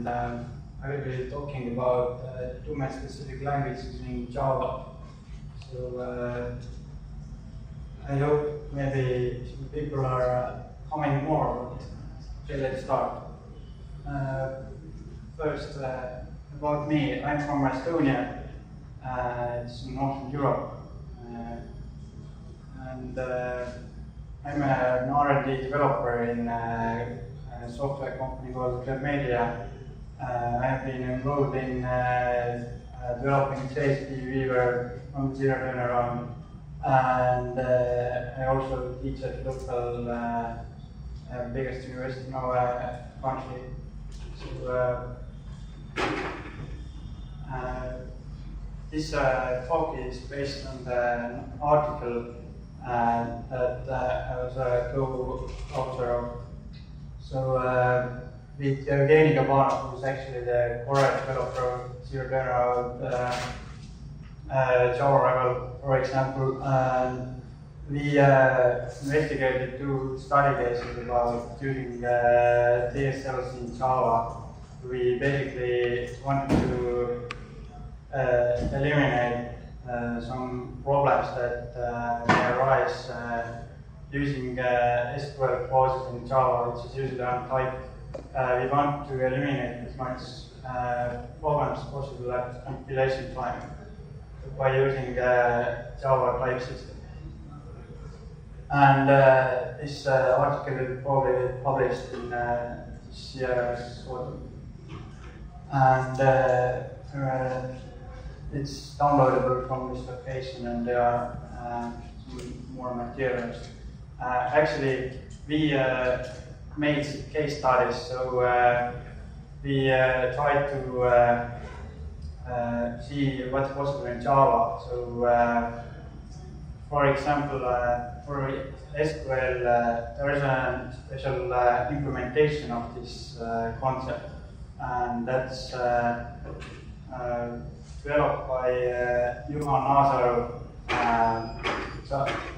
I will be talking about domain-specific languages in Java. So I hope maybe some people are coming more. Okay, let's start. First, about me. I'm from Estonia. It's in Northern Europe, and I'm an R&D developer in a software company called Eclipse. I have been involved in developing JSP Weaver from zero turnaround, and I also teach at local biggest university in our country. So this talk is based on an article that I was a co-author of. So with Evgeny Gabanov, who's actually the core developer of zero turnaround Java Rebel, for example, we investigated two study cases about using DSLs in Java. We basically wanted to eliminate some problems that may arise using SQL clauses in Java, which is usually untyped. We want to eliminate as much problems as possible at compilation time by using Java type system. And this article will probably be published in this year's autumn. And it's downloadable from this location, and there are some more materials. Actually, we made case studies, so we tried to see what's possible in Java. So, for example, for SQL, there is a special implementation of this concept, and that's developed by Juhan Nazarov,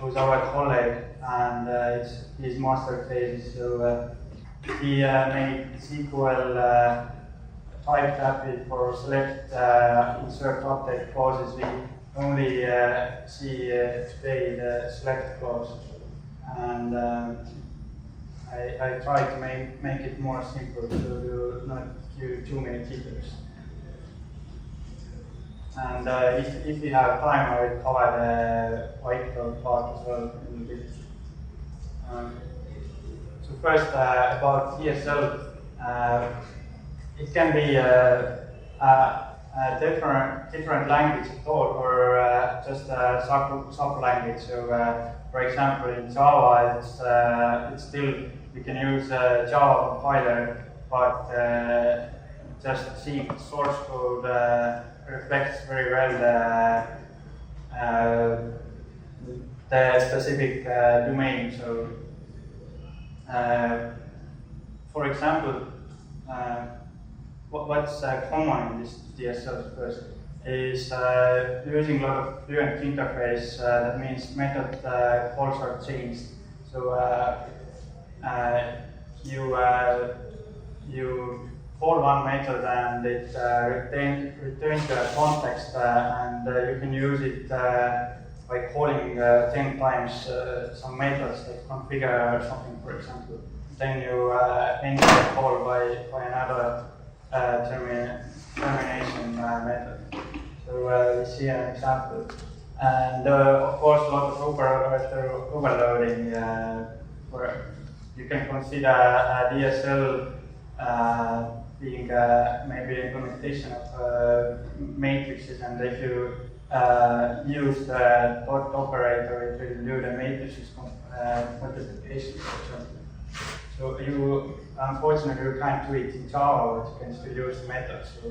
who's our colleague, and it's his master thesis. So he made SQL type happy for select, insert, update clauses. We only see today the select clause, and I try to make it more simple to not do too many features. And if we have time, I will cover the bytecode part as well in a bit. So first, about DSL, it can be a different language at all, or just a sub-language. So, for example, in Java, it's still, we can use Java compiler, but just seeing the source code reflects very well the specific domain. So, for example, what's common in this DSL first is using a lot of fluent interface. That means method calls are changed. So you call one method and it returns the context, and you can use it by calling 10 times some methods that configure something, for example. Then you end the call by another termination method. So we see an example. And of course, a lot of overloading. Where you can consider a DSL being maybe implementation of matrices, and if you use the dot operator, it will do the matrices multiplication, for example. So unfortunately, you can't do it in Java, but you can still use methods. So,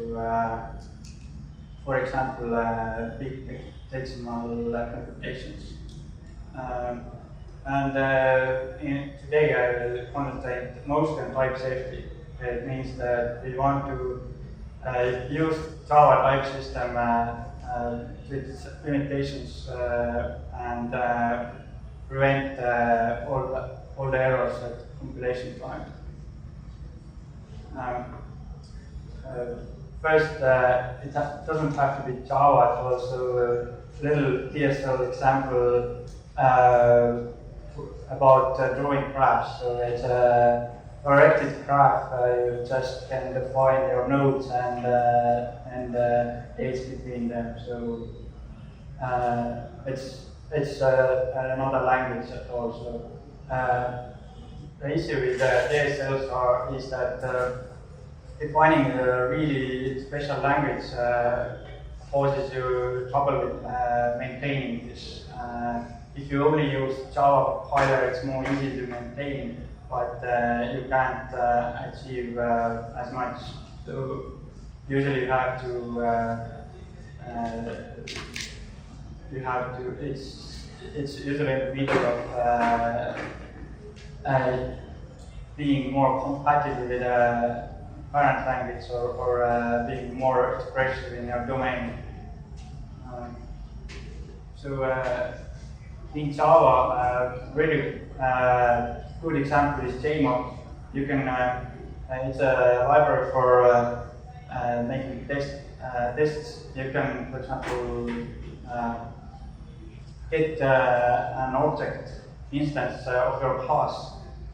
for example, big decimal computations. Today I will concentrate mostly on type safety. It means that we want to use Java type system with its limitations and prevent all the errors at compilation time. First, it doesn't have to be Java, it's also a little TSL example about drawing graphs. So it's a directed graph. You just can define your nodes and edge between them. So it's not a language at all. So the issue with DSLs is that defining a really special language causes you trouble with maintaining this. If you only use Java compiler, it's more easy to maintain, but you can't achieve as much. So usually you have to. It's usually in the middle of being more compatible with a current language or being more expressive in your domain. In Java, really good example is JMod. You can it's a library for making tests. You can, for example, get an object instance of your class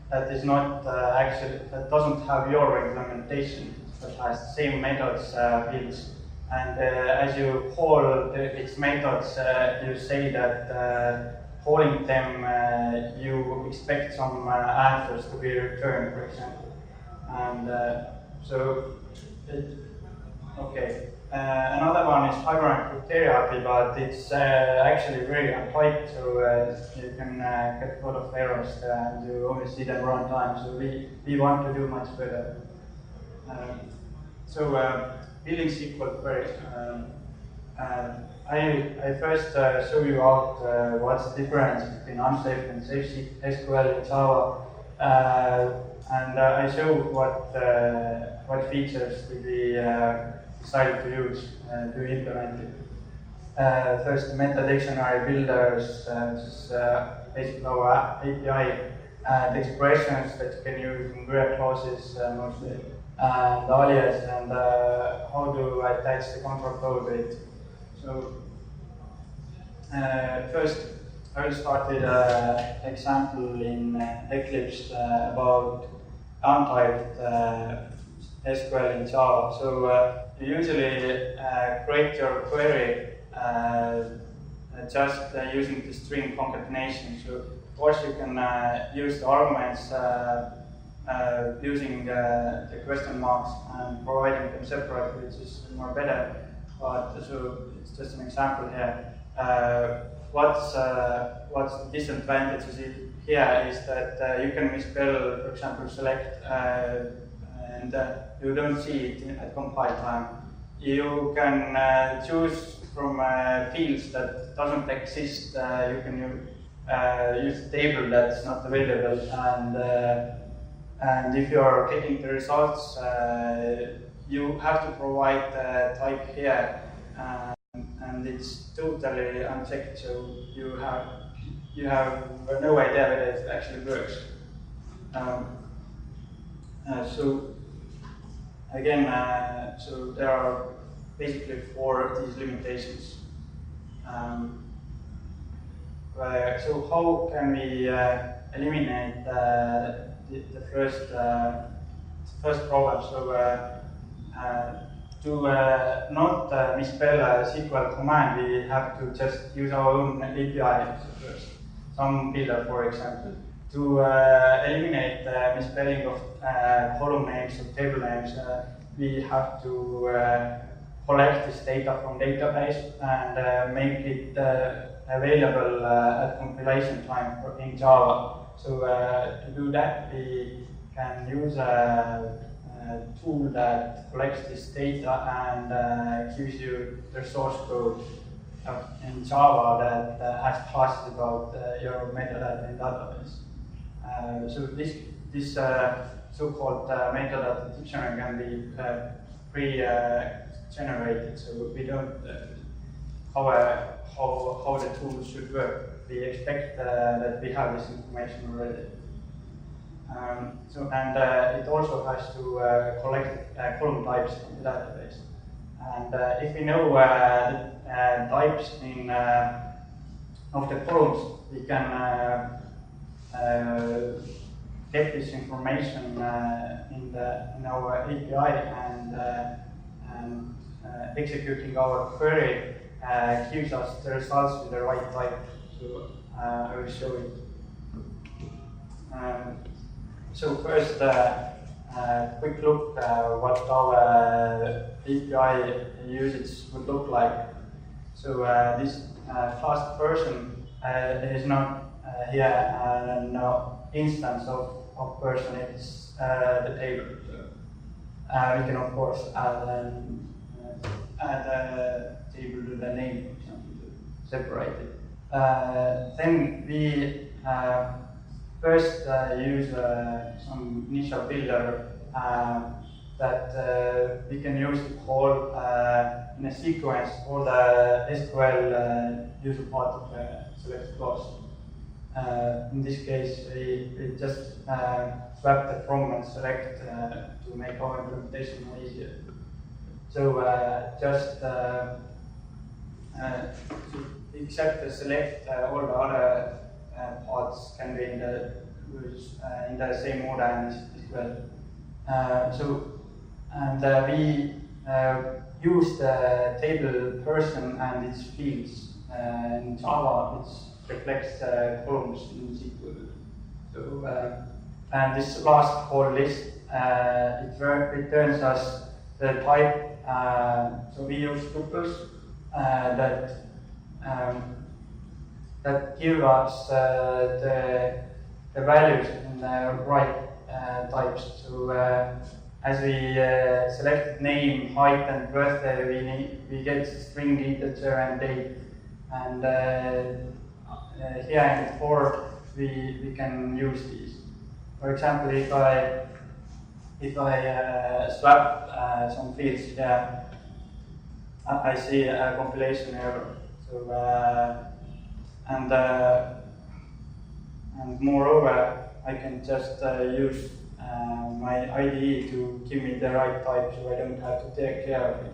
that is not that doesn't have your implementation, but has the same methods built. And as you call its methods, you say that calling them, you expect some answers to be returned, for example. And okay. Another one is Hibernate criteria API, but it's actually very untyped, so you can get a lot of errors and you only see them runtime. So we want to do much better. Building SQL queries. I first show you out what's the difference between unsafe and safe SQL in Java, and I show what features we decided to use to implement it. First, the meta dictionary builders, which is basically our API, and expressions that you can use in React clauses mostly, and alias, and how to attach the control flow bit. So first, I will start with an example in Eclipse about untyped SQL in Java. So you usually create your query just using the string concatenation. So of course you can use the arguments using the question marks and providing them separate, which is more better. But so it's just an example here. What's the disadvantage here is that you can misspell, for example, select, and you don't see it at compile time. You can choose from fields that doesn't exist. You can use a table that's not available, and if you are getting the results, you have to provide the type here, and it's totally unchecked, so you have no idea whether it actually works. So again, so there are basically 4 of these limitations. So how can we eliminate the first problem? So to not misspell a SQL command, we have to just use our own API first, some builder, for example. To eliminate misspelling of column names or table names, we have to collect this data from database and make it available at compilation time in Java. So to do that, we can use a tool that collects this data and gives you the source code in Java that has classes about your metadata in database. So this so-called metadata dictionary can be pre-generated, so we don't how the tool should work. We expect that we have this information already. And it also has to collect column types from the database. And if we know the types of the columns, we can get this information in our API, and executing our query gives us the results with the right type. So I will show it. So first, quick look what our API usage would look like. So this fast person is not here no instance of person, it's the table. So we can of course add a table to the name, for example, to separate it. Then we first use some initial builder that we can use to call in a sequence all the SQL user part of the select clause. In this case, we just swap the from and select to make our implementation more easier. So except the select, all the other parts can be in the same order as well. We use the table person and its fields in Java, which reflects columns in SQL. So, and this last call list, it returns us the type. So we use tuples that give us the values in the right types. So as we select name, height, and birthday, we get string, integer, and date. And here in the for, we can use these. For example, if I swap some fields here, I see a compilation error. So and moreover, I can just use my IDE to give me the right type, so I don't have to take care of it.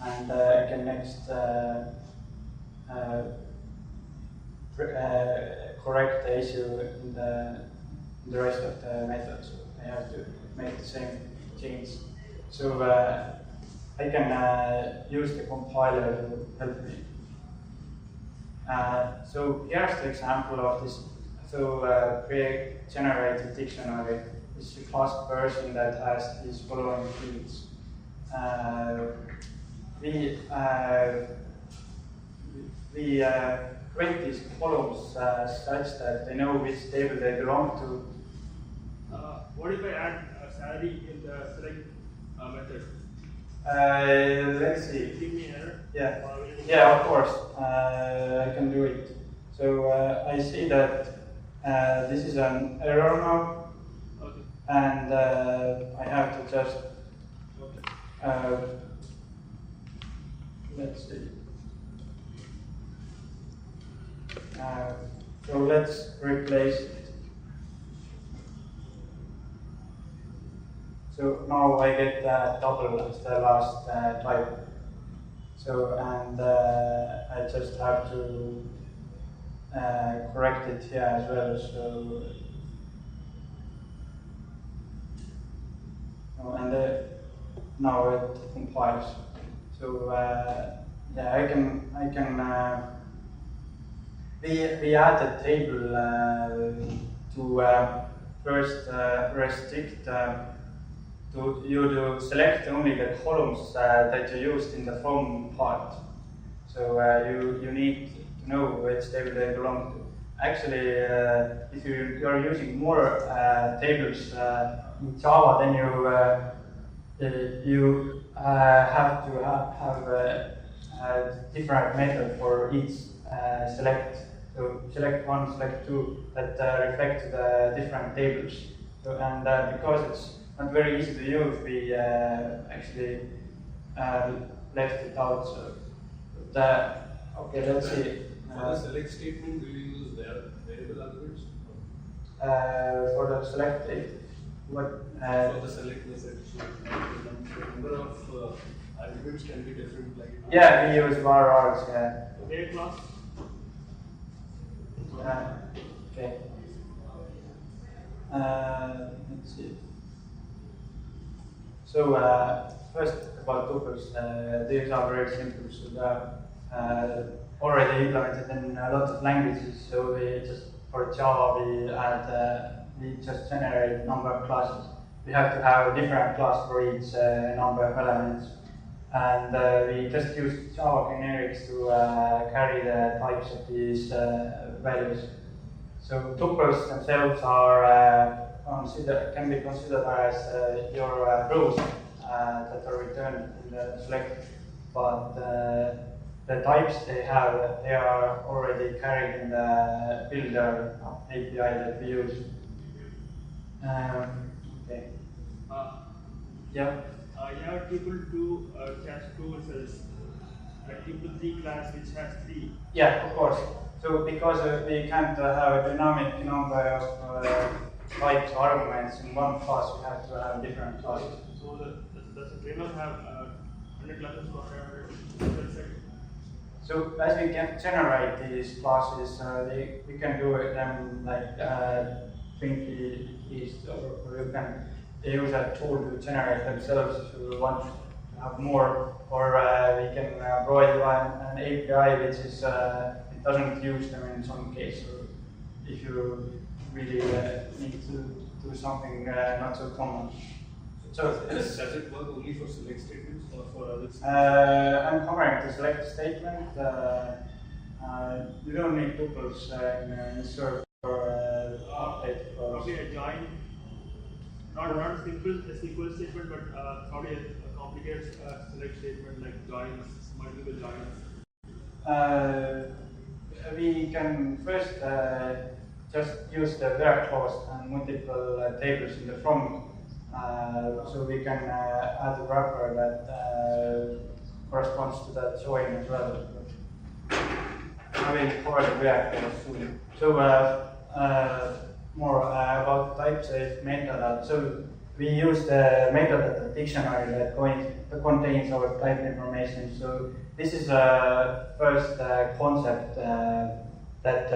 And I can next correct the issue in the rest of the method. So I have to make the same change. So I can use the compiler to help me. So here's the example of this. So pre-generated dictionary is a class person that has these following fields. We create these columns such that they know which table they belong to. What if I add a salary in the select method? Let's see. Give me an error? Yeah, of course. I can do it. So I see that this is an error now. Okay. And I have to just, let's see. So let's replace it. So now I get double as the last type. So, and I just have to correct it here as well. So, and now it compiles. So yeah, I can. We add a table to first restrict. You select only the columns that you used in the from part. So you need to know which table they belong to. Actually, if you are using more tables in Java, then you have to have a different method for each select. So select one, select two, that reflect the different tables. So, and because it's not very easy to use, we actually left it out. So, okay, let's see. For the select statement, do you use variable arguments? for the select date. What? For the select method, so the number of arguments can be different. Like yeah, we use var's. Yeah. Okay, class. Okay. Let's see. So first about tuples, these are very simple. So they're already implemented in a lot of languages. So we just for Java we just generate number of classes. We have to have a different class for each number of elements, and we just use Java generics to carry the types of these values. So tuples themselves are can be considered as your rows that are returned in the select, but the types they have, they are already carried in the builder API that we use. Okay. Yeah. You have tuple 2 which has 2 cells, and tuple 3 class which has 3. Yeah, of course. So because we can't have a dynamic number of types arguments in one class, we have to have different classes. So does the framework have 100 classes for 100 cells? So as we can generate these classes, we can do them like 20 each, or you can use a tool to generate themselves if you want to have more, or we can provide an API which is it doesn't use them in some case, or if you really need to do something not so common. So does it work only for select statements or for other statements? I'm covering the select statement. You don't need tuples in insert or update. Probably a join, not a simple SQL statement, but probably a complicated select statement like joins, multiple joins. We can first just use the where clause and multiple tables in the from. So we can add a wrapper that corresponds to that join as well. I will cover the where clause soon. So more about type-safe metadata. So we use the metadata dictionary that contains our type information. So this is the first concept that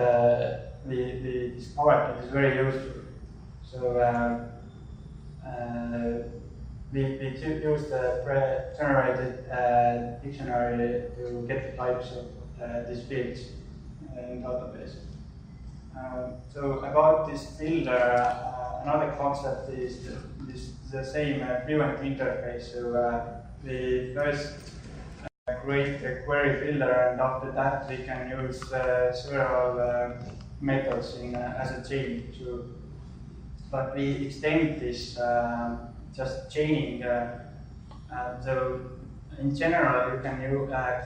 we discovered that is very useful. So we use the pre-generated dictionary to get the types of these fields in database. So about this builder, another concept is the same fluent interface. So we first create a query builder, and after that we can use several methods as a chain. So, but we extend this just chaining. So in general, you can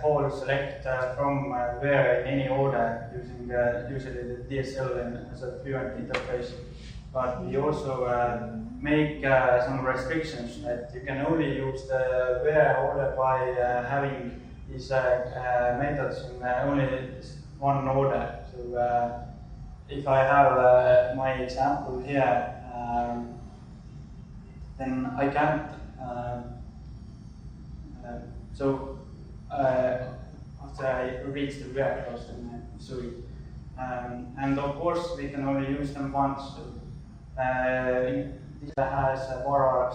call select from where in any order using usually the DSL as a fluent interface. But we also make some restrictions that you can only use the where order by having these methods in only one order. So if I have my example here, then I can't. So after I reach the where clause, then I show it. And of course, we can only use them once. So, this has a var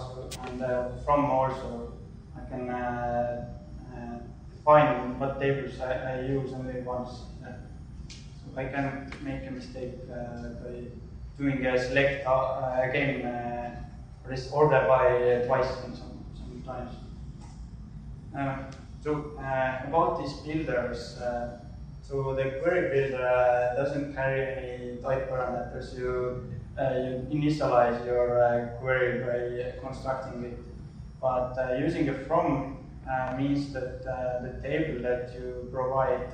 and from also. I can define what tables I use only once. So I can make a mistake by doing a select again this order by twice sometimes. So about these builders, so the query builder doesn't carry any type parameters. You initialize your query by constructing it, but using a from means that the table that you provide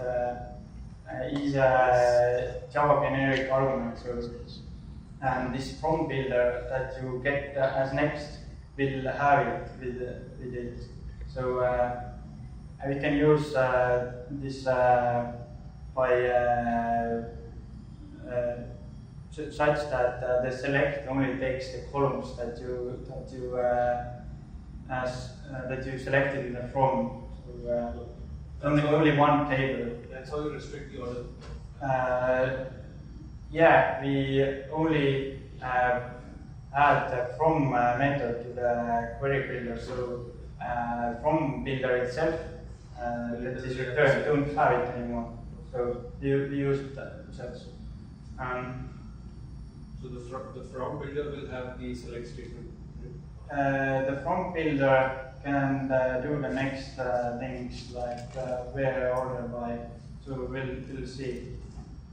is a Java generic argument. So, and this from builder that you get as next will have it with it. So we can use this by such that the select only takes the columns that you selected in the from. So, only one table. That's how you restrict the order. Yeah, we only add the from method to the query builder. So from builder itself that is returned don't have it anymore. So we use it such. So the from builder will have the select statement. The from builder can do the next things like where order by. So we'll see.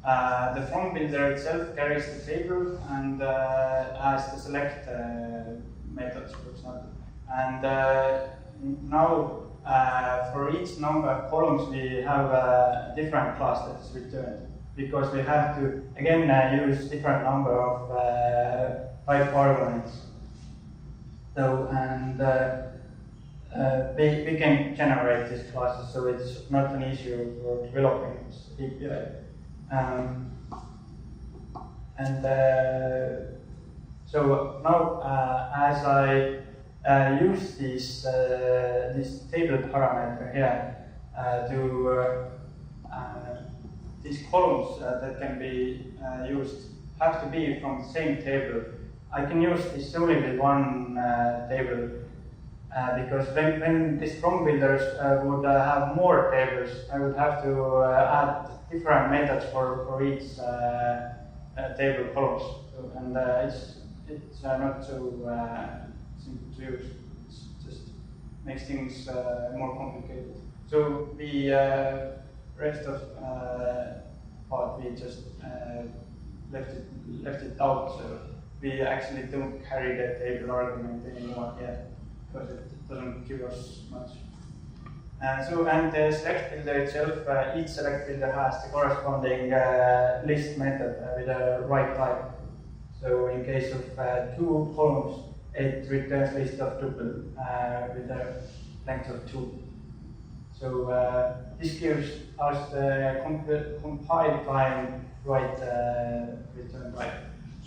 The from builder itself carries the table and has the select methods, for example. And now for each number of columns we have a different class that is returned, because we have to again use different number of type arguments. So and we can generate these classes, so it's not an issue for developing this API. So now as I use this table parameter here to these columns that can be used have to be from the same table. I can use this only with one table because when this from builders would have more tables, I would have to add different methods for each table columns, so, and it's not so simple to use. It just makes things more complicated. So the rest of part we just left it out. So we actually don't carry the table argument anymore yet, because it doesn't give us much. And the select builder itself, each select builder has the corresponding list method with a right type. So in case of 2 columns, it returns list of tuple with a length of 2. So this gives us the compile time right return type.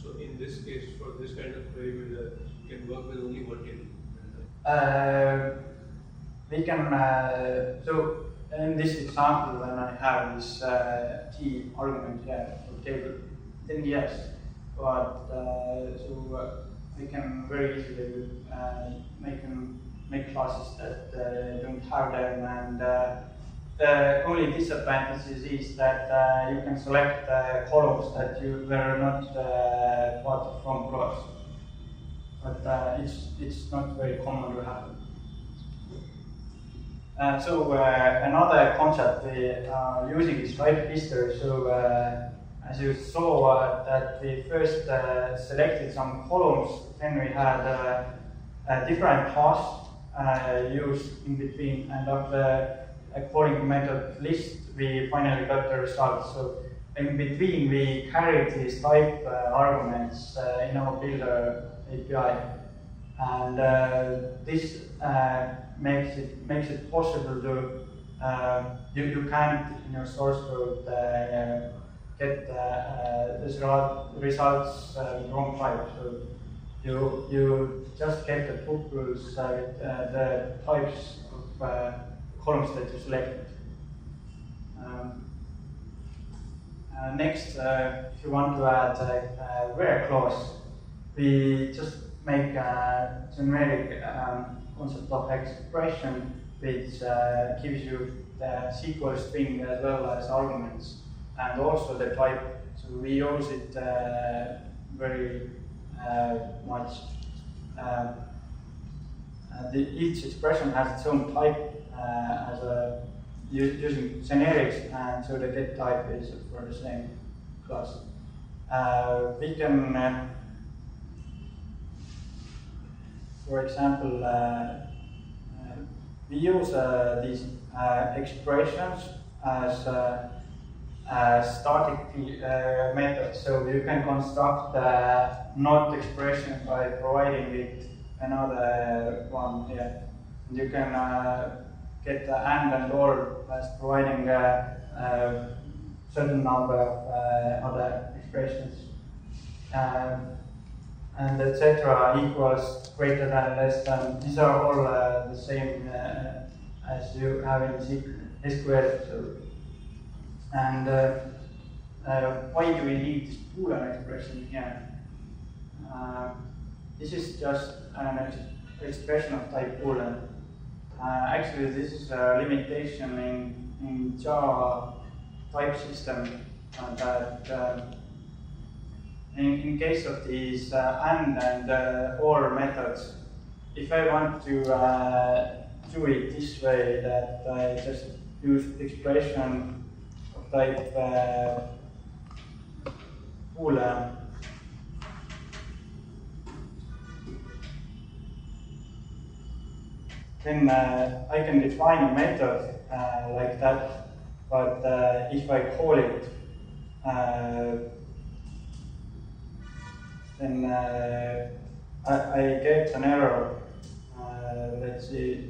So in this case, for this kind of query builder, you can work with only one table. We can, so in this example, when I have this t argument here for table, then yes, but so we can very easily make classes that don't have them, and the only disadvantage is that you can select columns that you were not part of from class, but it's not very common to happen. So another concept we are using is type history. So as you saw that we first selected some columns, then we had a different class used in between, and after according to method list, we finally got the results. So in between, we carried these type arguments in our builder API, and this makes it possible to you can't in your source code get results with wrong type. So you just get the tuples with the types of columns that you selected. Next, if you want to add a where clause, we just make a generic concept of expression which gives you the SQL string as well as arguments and also the type. So we use it very much. Each expression has its own type using generics, and so the get type is for the same class. We can, for example, we use these expressions as static methods. So you can construct the not expression by providing it another one here. You can get the and or as providing a certain number of other expressions. and etc. equals greater than, less than. These are all the same as you have in SQL. So, and why do we need this Boolean expression here? This is just an expression of type Boolean. Actually, this is a limitation in Java type system that in case of these and or methods, if I want to do it this way, that I just use expression of type Boolean, then I can define a method like that, but if I call it, then I get an error. Let's see.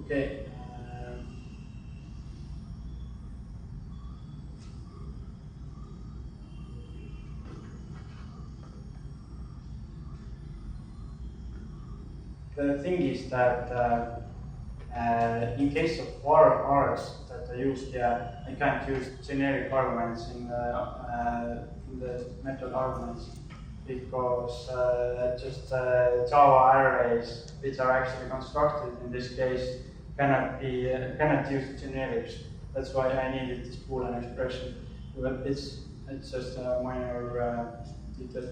Okay. The thing is that in case of var args that I used here, I can't use generic arguments in the method arguments, because just Java arrays, which are actually constructed in this case, cannot use generics. That's why I needed this Boolean expression. But it's just a minor detail.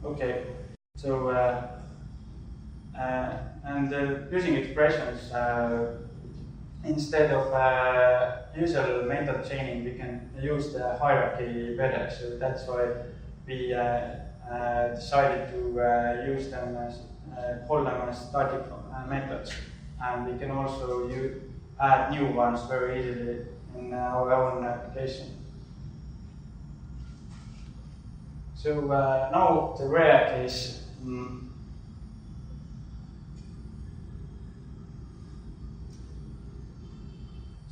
Okay, so and using expressions instead of usual method chaining, we can use the hierarchy better. So that's why we decided to use them as call them as static methods, and we can also add new ones very easily in our own application. So now the rare case.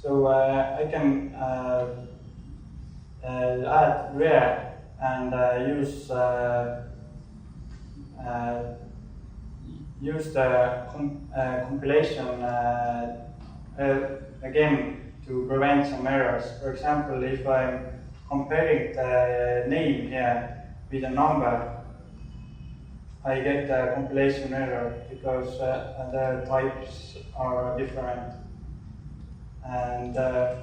So I can add rare and use the compilation again to prevent some errors. For example, if I'm comparing the name here with a number, I get a compilation error because the types are different. And I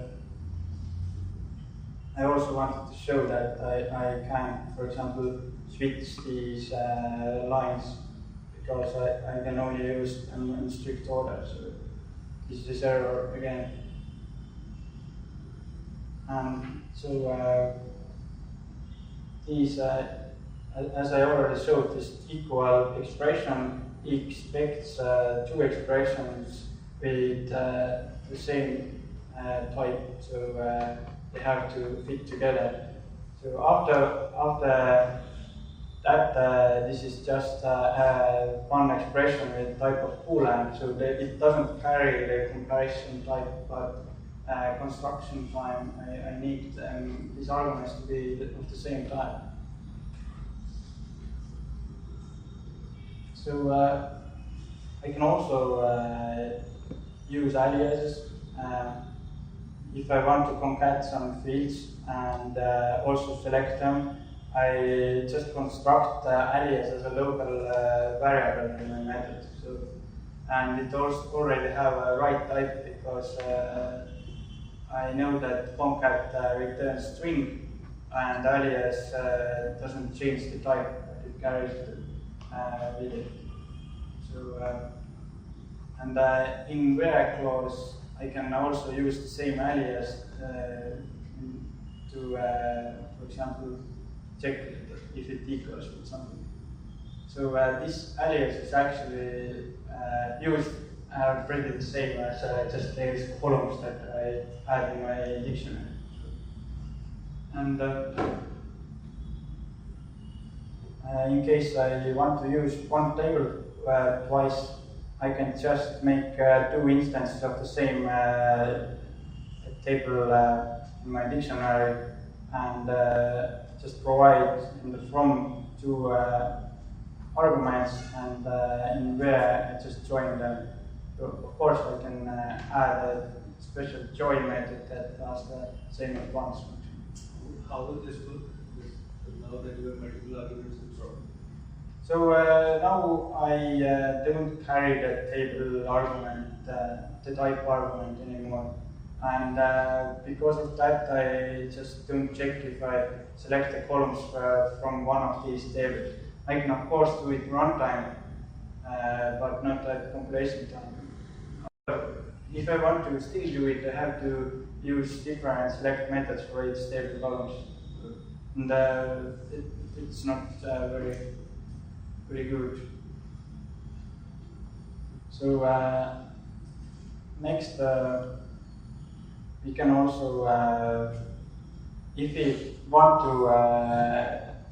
also wanted to show that I can, for example, switch these lines, because I can only use them in strict order. So this is error again. And so these, as I already showed, this equal expression expects two expressions with the same type, so they have to fit together. So after that, this is just one expression with type of Boolean, so it doesn't carry the comparison type, but construction time, I need these arguments to be of the same type. So I can also use aliases. If I want to concat some fields and also select them, I just construct alias as a local variable in my method. So, and it also already have a right type, because I know that concat returns string, and alias doesn't change the type, it carries with it. So, and in where clause, I can also use the same alias to, for example, check if it equals with something. So this alias is actually used pretty the same as just these columns that I add in my dictionary. And in case I want to use one table twice, I can just make two instances of the same table in my dictionary and just provide in the from two arguments, and in where I just join them. So of course I can add a special join method that does the same at once. How will this work? Now that you have multiple arguments and so on. So now I don't carry the table argument, the type argument anymore. And because of that, I just don't check if I select the columns from one of these tables. I can of course do it runtime, but not at compilation time. If I want to still do it, I have to use different select methods for each table columns. And it's not very good. So next, we can also, if we want to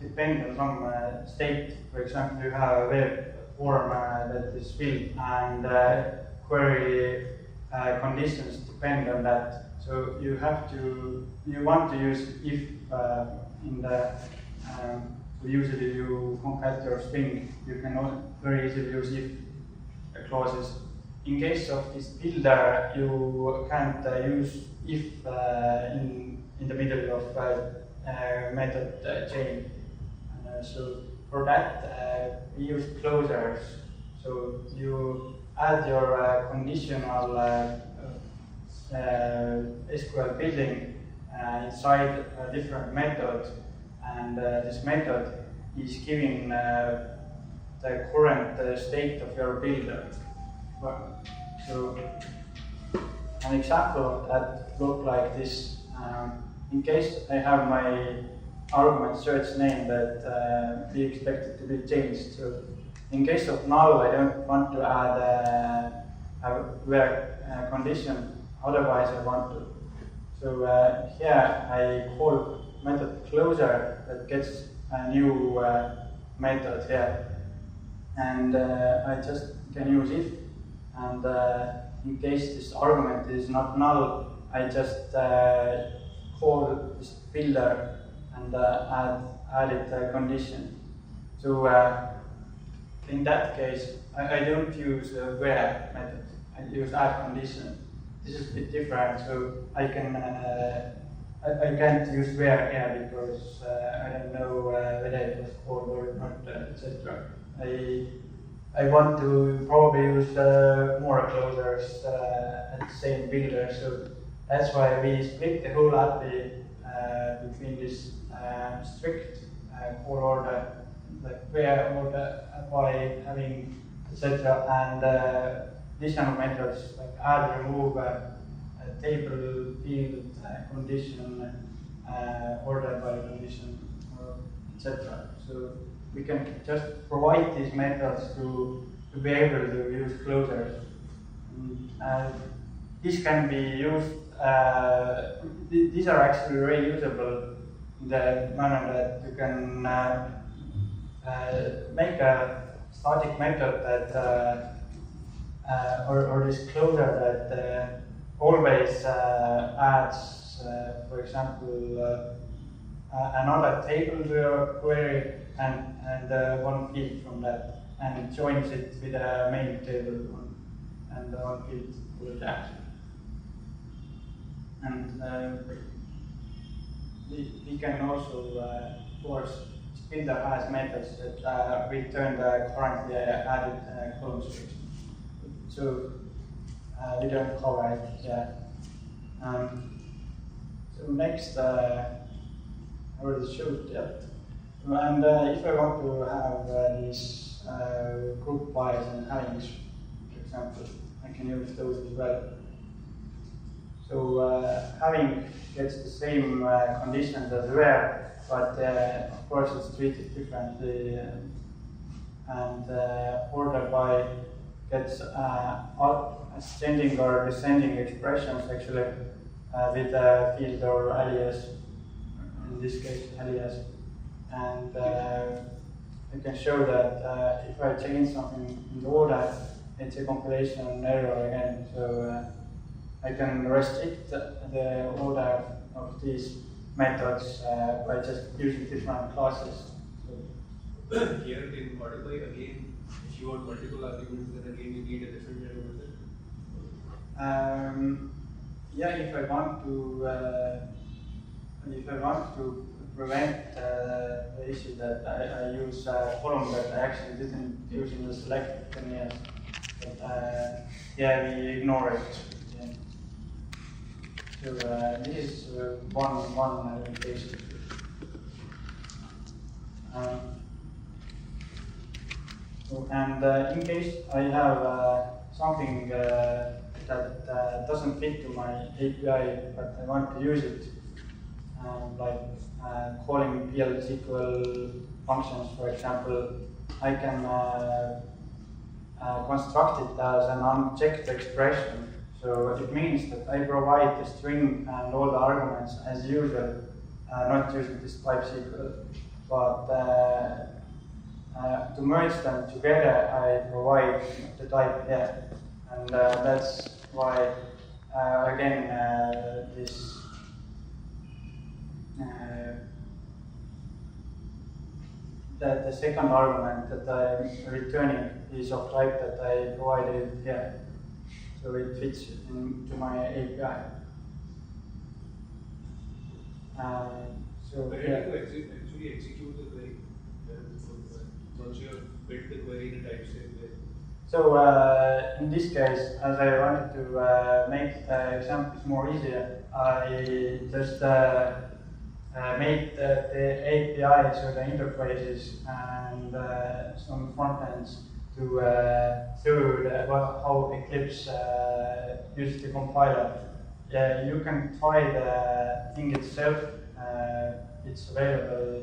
depend on some state, for example, you have a web form that is filled and query conditions depend on that. So you want to use if in the usually you concat your string, you can very easily use if clauses. In case of this builder, you can't use if in the middle of method chain. So for that, we use closures. So you add your conditional SQL building inside a different method, and this method is giving the current state of your builder. So an example of that look like this. In case I have my argument search name that we expect it to be changed. So in case of null, I don't want to add a where condition. Otherwise, I want to. So here I call method closer that gets a new method here, and I just can use if. And in case this argument is not null, I just call this builder and add it a condition. So in that case, I don't use where method. I use add condition. This is a bit different. So I can't use where here because I don't know whether it was called or not, etc. I want to probably use more closures at the same builder, so that's why we split the whole API between this strict call order, like where order by having etc. and additional methods like add, remove, table, field, condition, order by condition, etc. So we can just provide these methods to be able to use closures. These can be used, these are actually reusable in the manner that you can make a static method that, or this closure that always adds, for example, another table to your query and one field from that, and joins it with a main table and one field called action. And we can also, of course, builder has methods that return the currently added column string. So we don't cover it yet. So next, I already showed that. And if I want to have these group bys and havings, for example, I can use those as well. So having gets the same conditions as where, but of course it's treated differently, and order by gets ascending or descending expressions actually with a field or alias, in this case alias, and I can show that if I change something in the order, it's a compilation error again. So I can restrict the order of these methods by just using different classes. So here in modify again, if you want multiple arguments, then again you need a different error method. Yeah, if I want to prevent the issue that I use a column that I actually didn't use in the select, then yes. But yeah, we ignore it. Yeah. So this is one case. And in case I have something that doesn't fit to my API, but I want to use it, like calling PL/SQL functions, for example, I can construct it as an unchecked expression. So it means that I provide the string and all the arguments as usual, not using this type SQL, but to merge them together, I provide the type here, and that's why again this the second argument that I'm returning is of type that I provided here, so it fits into my API. So where do you actually execute the query? Once you have built the query in a type state way. So in this case, as I wanted to make the examples more easier, I just made the API, so the interfaces and some front ends to show how Eclipse uses the compiler. You can try the thing itself. It's available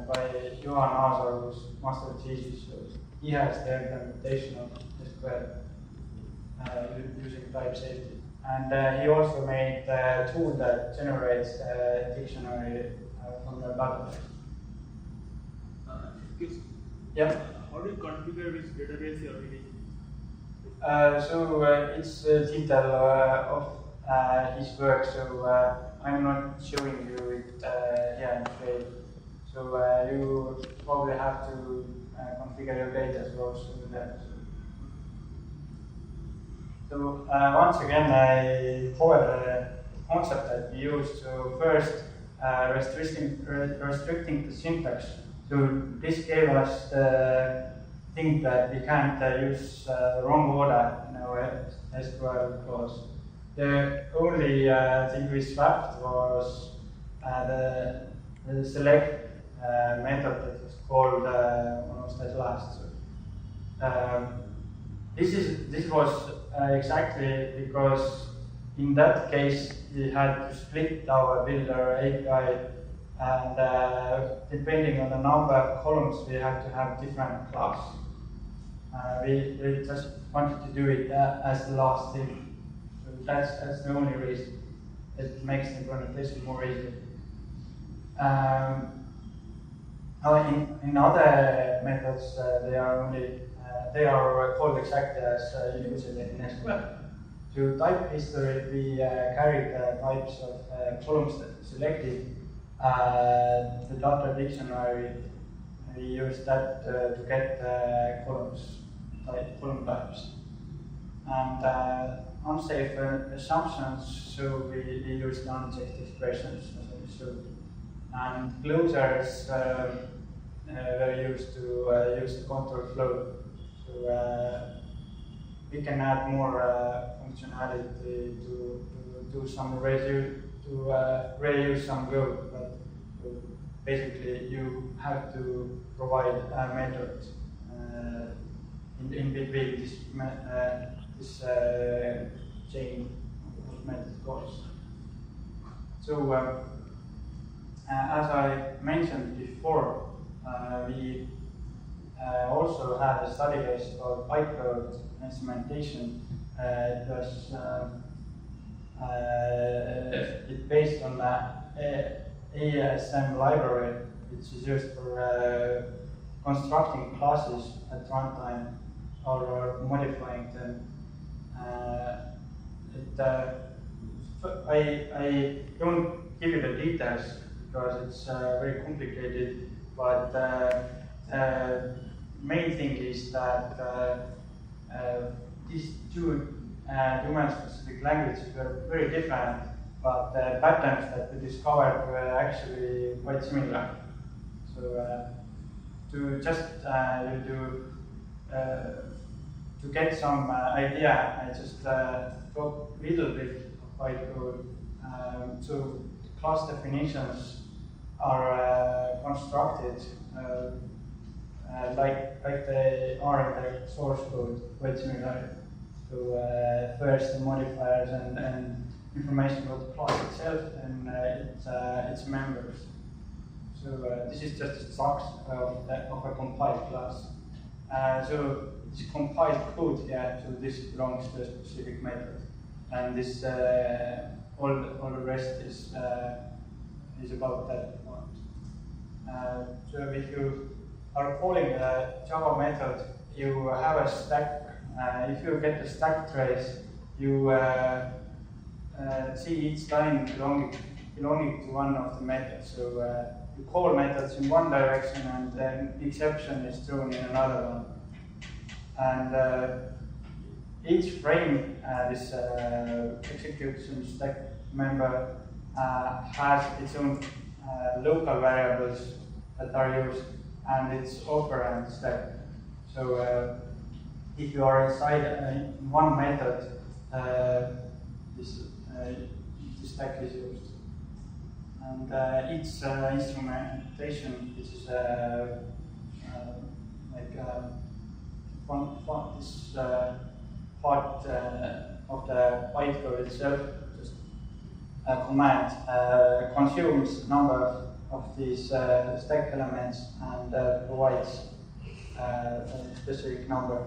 by Johan Aasar, who's master thesis. So he has the implementation of SQL using type safety. And he also made a tool that generates a dictionary from the database. Yep. How do you configure which database you are reading? So it's a detail of his work, so I'm not showing you it here in trade. So you probably have to configure your data source with that. So once again, I cover the concept that we used. So first, restricting the syntax. So this gave us the thing that we can't use the wrong order in our SQL clause. The only thing we swapped was the select method that was called almost at last. This was exactly because in that case we had to split our builder API, and depending on the number of columns we had to have different class. We just wanted to do it as the last thing. So that's the only reason. It makes the implementation more easy. In other methods, they are called exactly as usually in SQL. To type history, we carry the types of columns that we selected. The data dictionary, we use that to get column types. And unsafe assumptions, so we use the unchecked expressions as I showed. And closures were used to use the control flow. So we can add more functionality to do some reuse some code, but basically you have to provide a method in between this chain of method calls. So as I mentioned before, we also had a study case called bytecode instrumentation. It was it based on the ASM library, which is used for constructing classes at runtime or modifying them. I don't give you the details because it's very complicated, but main thing is that these two domain-specific languages were very different, but the patterns that we discovered were actually quite similar. So to just to get some idea, I just talk a little bit of bytecode. So class definitions are constructed like they are in the source code, quite similar. So first the modifiers and information about the class itself and its members. So this is just a structure of a compiled class. So this compiled code here, so this belongs to a specific method, and this all the rest is about that one. So if you are calling a Java method, you have a stack. If you get the stack trace, you see each line belonging to one of the methods. So you call methods in one direction, and then exception is thrown in another one. And each frame, this execution stack member, has its own local variables that are used, and its operand stack. So if you are inside one method, this stack is used. And each instrumentation, which is this part of the bytecode itself, just a command, consumes a number of these stack elements and provides a specific number.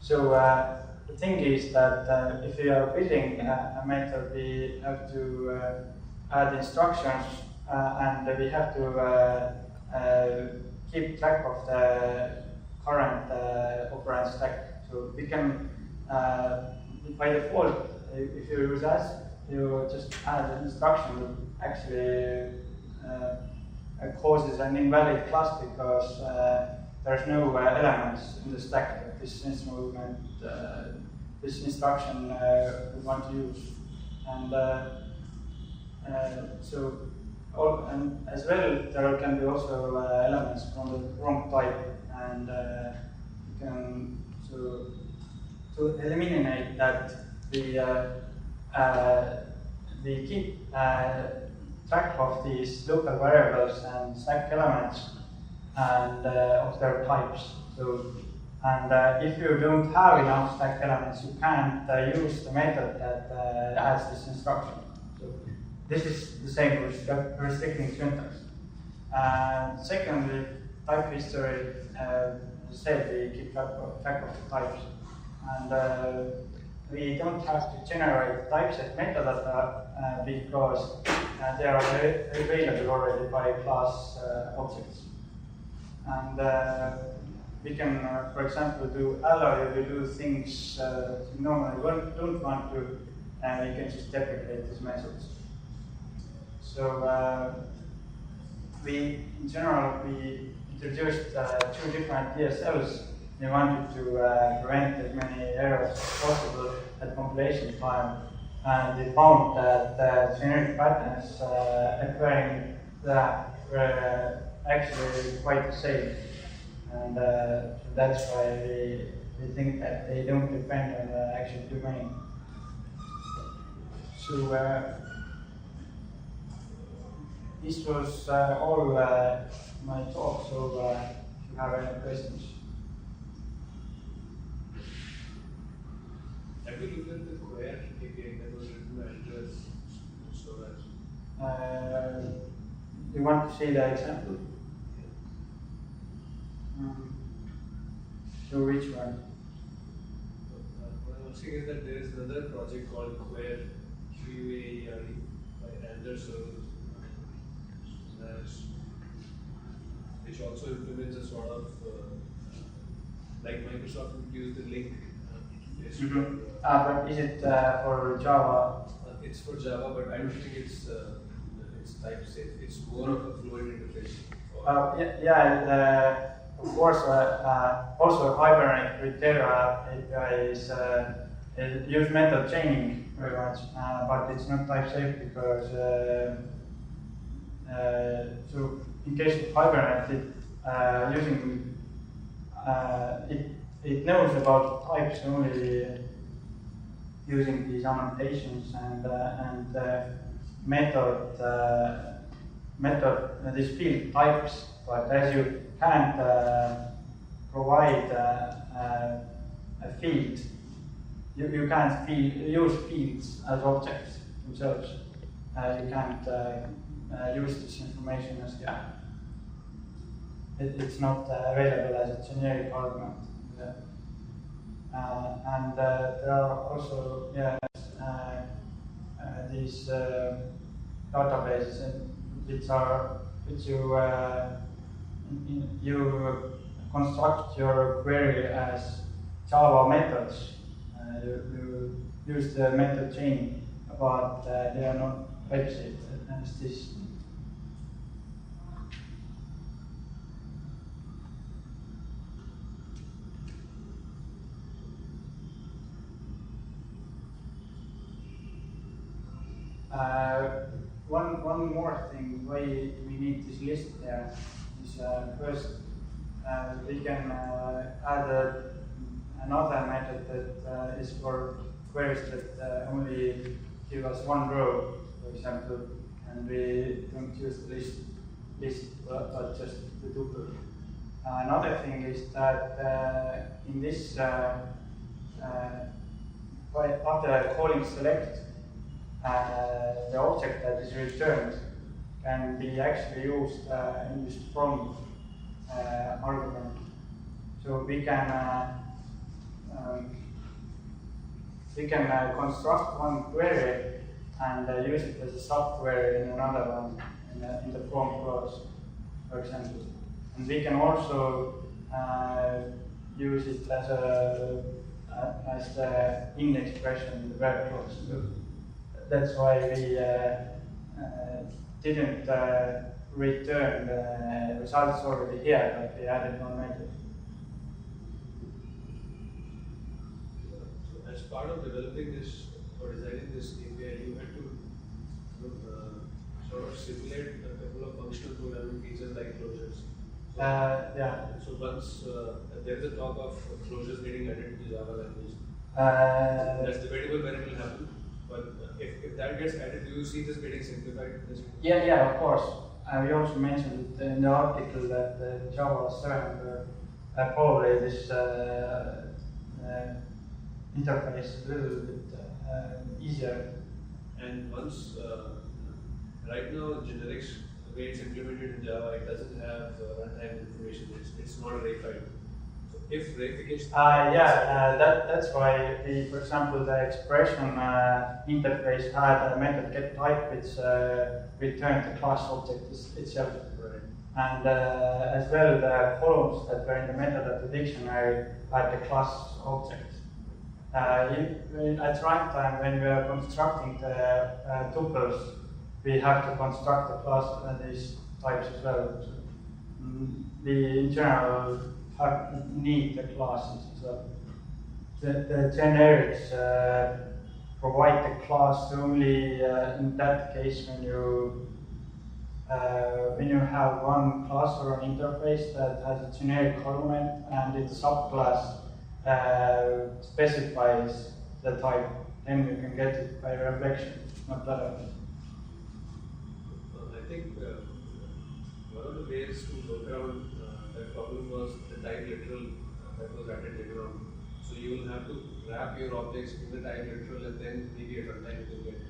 So the thing is that if we are building a method, we have to add instructions and we have to keep track of the current operand stack. So we can, by default, if you use as, you just add an instruction that actually causes an invalid class because there's no elements in the stack that this instrument, this instruction we want to use. And and as well, there can be also elements from the wrong type, and you can to eliminate that we keep track of these local variables and stack elements and of their types. So, and if you don't have enough stack elements, you can't use the method that has this instruction. So this is the same for restricting syntax. And secondly, type history. As I said, we keep track of the types, and we don't have to generate typeset metadata because they are available already by class objects. And we can, for example, do alloy. We do things we normally don't want to, and we can just deprecate these methods. So in general, we introduced two different DSLs. We wanted to prevent as many errors as possible at compilation time, and we found that the generic patterns occurring there were actually quite the same, and that's why we think that they don't depend on the actual domain. So this was all my talk, so if you have any questions. Have you looked at the query API that was written by address storage? You want to see the example? So which one? What I'm asking is that there is another project called Queer, QAERE, by Anderson, which also implements a sort of like Microsoft would use the link. But is it for Java? It's for Java, but I don't think it's type safe. It's more of a fluent interface. Of course. Also, Hibernate with Terra API is use method chaining very much, but it's not type safe because so in case of Hibernate, it knows about types only using these annotations and these field types, but as you can't provide a field, you can't use fields as objects themselves. You can't use this information as it's not available as a generic argument. And there are also these databases which you construct your query as Java methods. You use the method chain, but they are not type-safe as this. One more thing why we need this list there is first we can add another method that is for queries that only give us one row, for example, and we don't use the list but just the tuple. Another thing is that in this after calling select, the object that is returned can be actually used in this from argument. So we can construct one query and use it as a subquery in another one in the from clause, for example. And we can also use it as the in expression in the where clause. That's why we didn't return the results already here, but we added one method. So as part of developing this or designing this API, you had to sort of simulate a couple of functional programming features like closures. So once there's a talk of closures getting added to Java language, that's debatable when it will happen. But if that gets added, do you see this getting simplified? Yeah, of course. We also mentioned it in the article that Java CERN probably this interface a little bit easier. And once, right now, generics, the way it's implemented in Java, it doesn't have runtime information. It's not a ray file. So if reification. That's why for example, the expression interface had a method getType which returned the class object itself. Right. And as well, the columns that were in the method at the dictionary had the class object. At runtime, when we are constructing the tuples, we have to construct the class and these types as well. So, we in general need the classes as well. The generics provide the class only in that case when you have one class or an interface that has a generic element and its subclass specifies the type, then you can get it by reflection, not otherwise. I think one of the ways to work around that problem was the type literal that was added later on. So you will have to wrap your objects in the type literal and then maybe at runtime you can get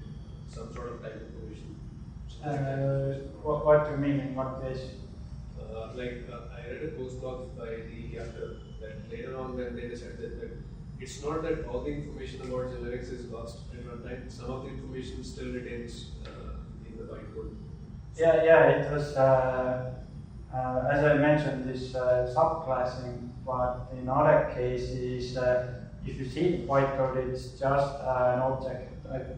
some sort of type information. What do you mean in what case? I read a postdoc by the after that later on when they decided that it's not that all the information about generics is lost at runtime. Some of the information still retains in the bytecode. Yeah, it was, as I mentioned, this subclassing, but in other cases, if you see the bytecode, it's just an object type.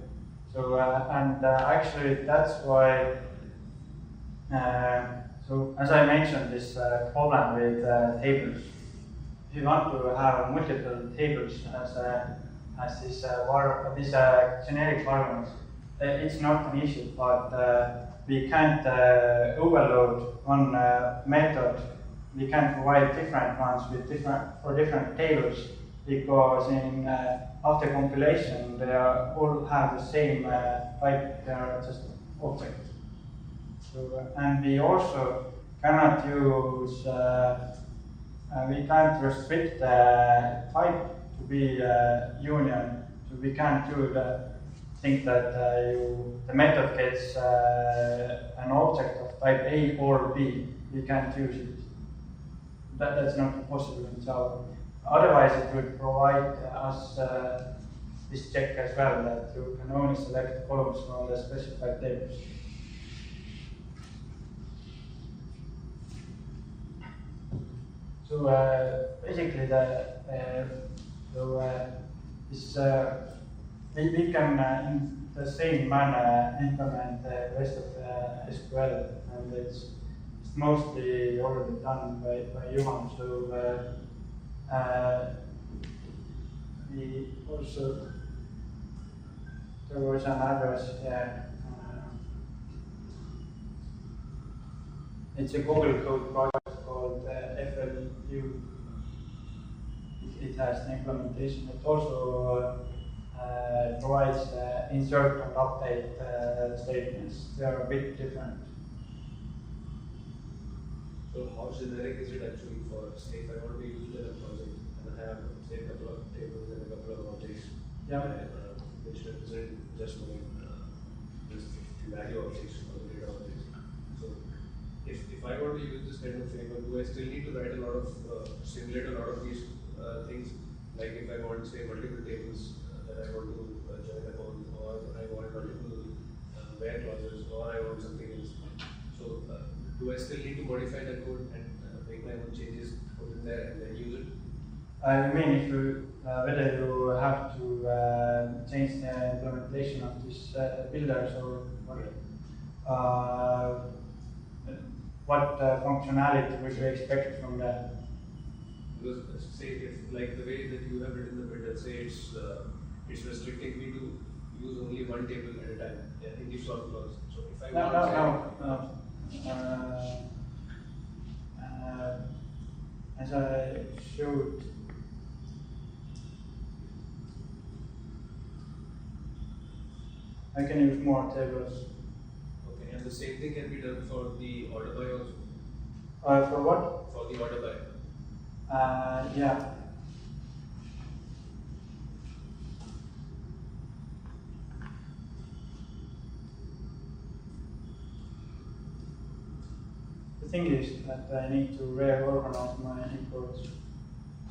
So, actually, that's why, so as I mentioned, this problem with tables. If you want to have multiple tables as this generic arguments, it's not an issue, but we can't overload one method. We can provide different ones with different tables because in after compilation they all have the same type. They are just objects. So, and we also cannot use. We can't restrict the type to be union. So we can't do think that the method gets an object of type A or B. We can't use it. That's not possible in Java. Otherwise, it would provide us this check as well, that you can only select columns from the specified tables. So basically, we can in the same manner implement the rest of the SQL, and it's mostly already done by Johan. So we also there was an address here. It's a Google Code project called FLU. It has an implementation. It also provides insert and update statements. They are a bit different. So how generic is it actually for, say, if I want to use it in a project and I have, say, a couple of tables and a couple of objects, which represent just the value objects or the data objects. So if I want to use this kind of framework, do I still need to write a lot of, simulate a lot of these things? Like if I want, say, multiple tables that I want to join upon, or I want multiple where clauses, or I want something else. So do I still need to modify the code and make my own changes, put in there, and then use it? I mean, if you whether you have to change the implementation of these builders or what functionality would you expect from that? Because say if like the way that you have written the builder, say it's restricting me to use only one table at a time in the sort clause. So if I want as I showed, I can use more tables. Okay, and the same thing can be done for the order by also? For what? For the order by. Yeah. The thing is that I need to reorganize my imports.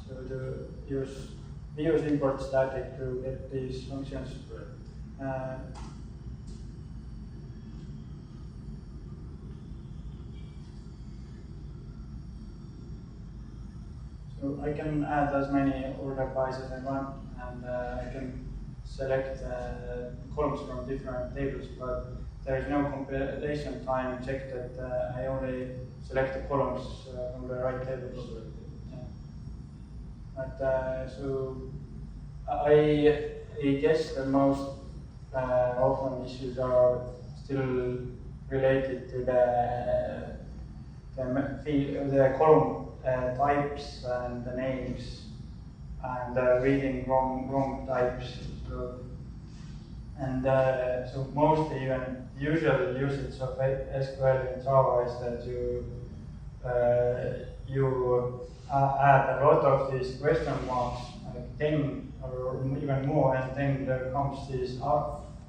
So we use import static to get these functions. So I can add as many order bys as I want, and I can select columns from different tables, but there is no compilation time check that I only select the columns from the right tables. Yeah. But so I guess the most often issues are still related to the column types and the names, and reading wrong types. So mostly even usual usage of SQL in Java is that you add a lot of these question marks, like 10 or even more, and then there comes these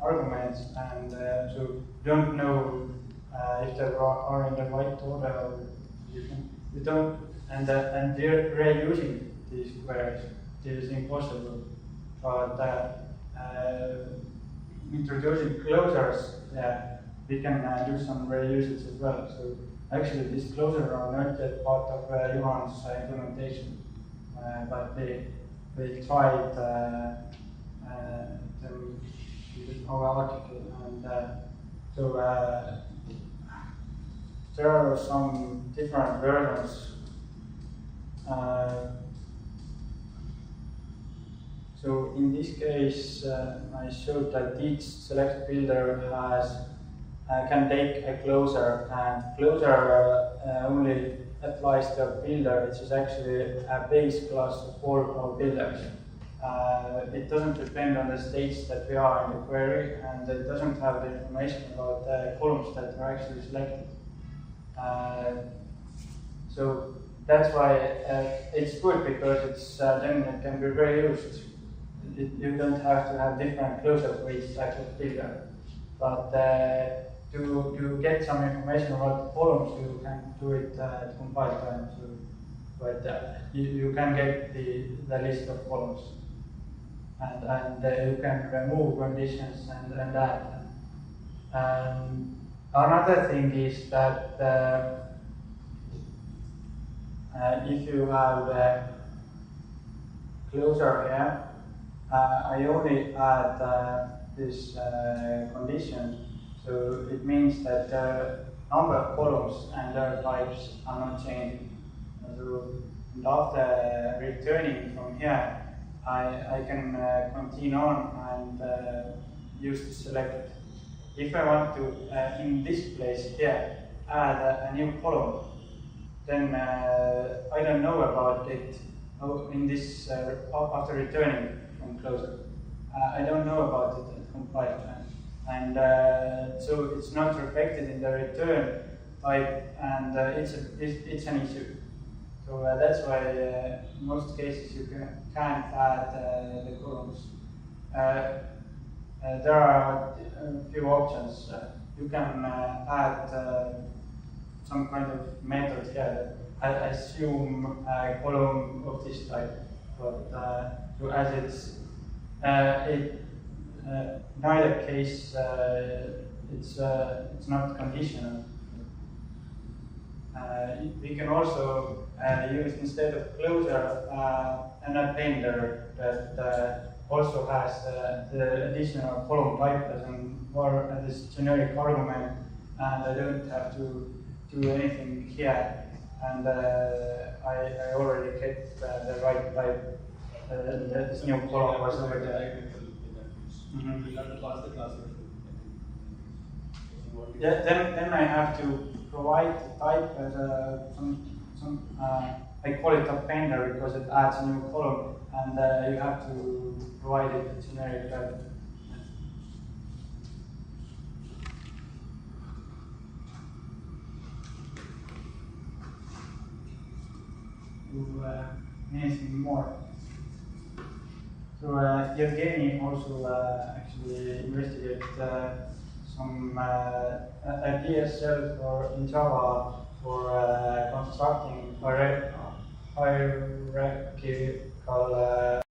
arguments, and so you don't know if they are in the right order. Or you don't, and reusing these queries is impossible. But introducing closures, yeah, we can do some reusage as well. So actually, these closures are not yet part of Johan's implementation, but they tried them in our article, and so there are some different versions. So in this case, I showed that each select builder can take a closer, and closer only applies to a builder, which is actually a base class of all our builders. It doesn't depend on the states that we are in the query, and it doesn't have the information about the columns that are actually selected. So that's why it's good, because it's then it can be reused. You don't have to have different closure for each type of builder. But to get some information about the columns, you can do it at compile time. So, but you can get the list of columns, and you can remove conditions and add. Another thing is that if you have a closure here, I only add this condition, so it means that the number of columns and their types are not changing. So after returning from here, I can continue on and use the select. If I want to, in this place here, add a new column, then I don't know about it in this after returning from closer. I don't know about it at compile time, and so it's not reflected in the return type, and it's an issue. So that's why in most cases you can't add the columns. There are a few options. You can add some kind of method here. I assume a column of this type, but so as it's neither case it's not conditional. We can also use, instead of closure, an appender that also has the additional column type as this generic argument, and I don't have to do anything here, and I already kept the right type. This new column was over there. You have to pass the class. Yeah, then I have to provide the type as I call it appender because it adds a new column, and you have to provide it a generic type. Anything more? So Evgeny also actually investigated some DSL in Java for constructing hierarchical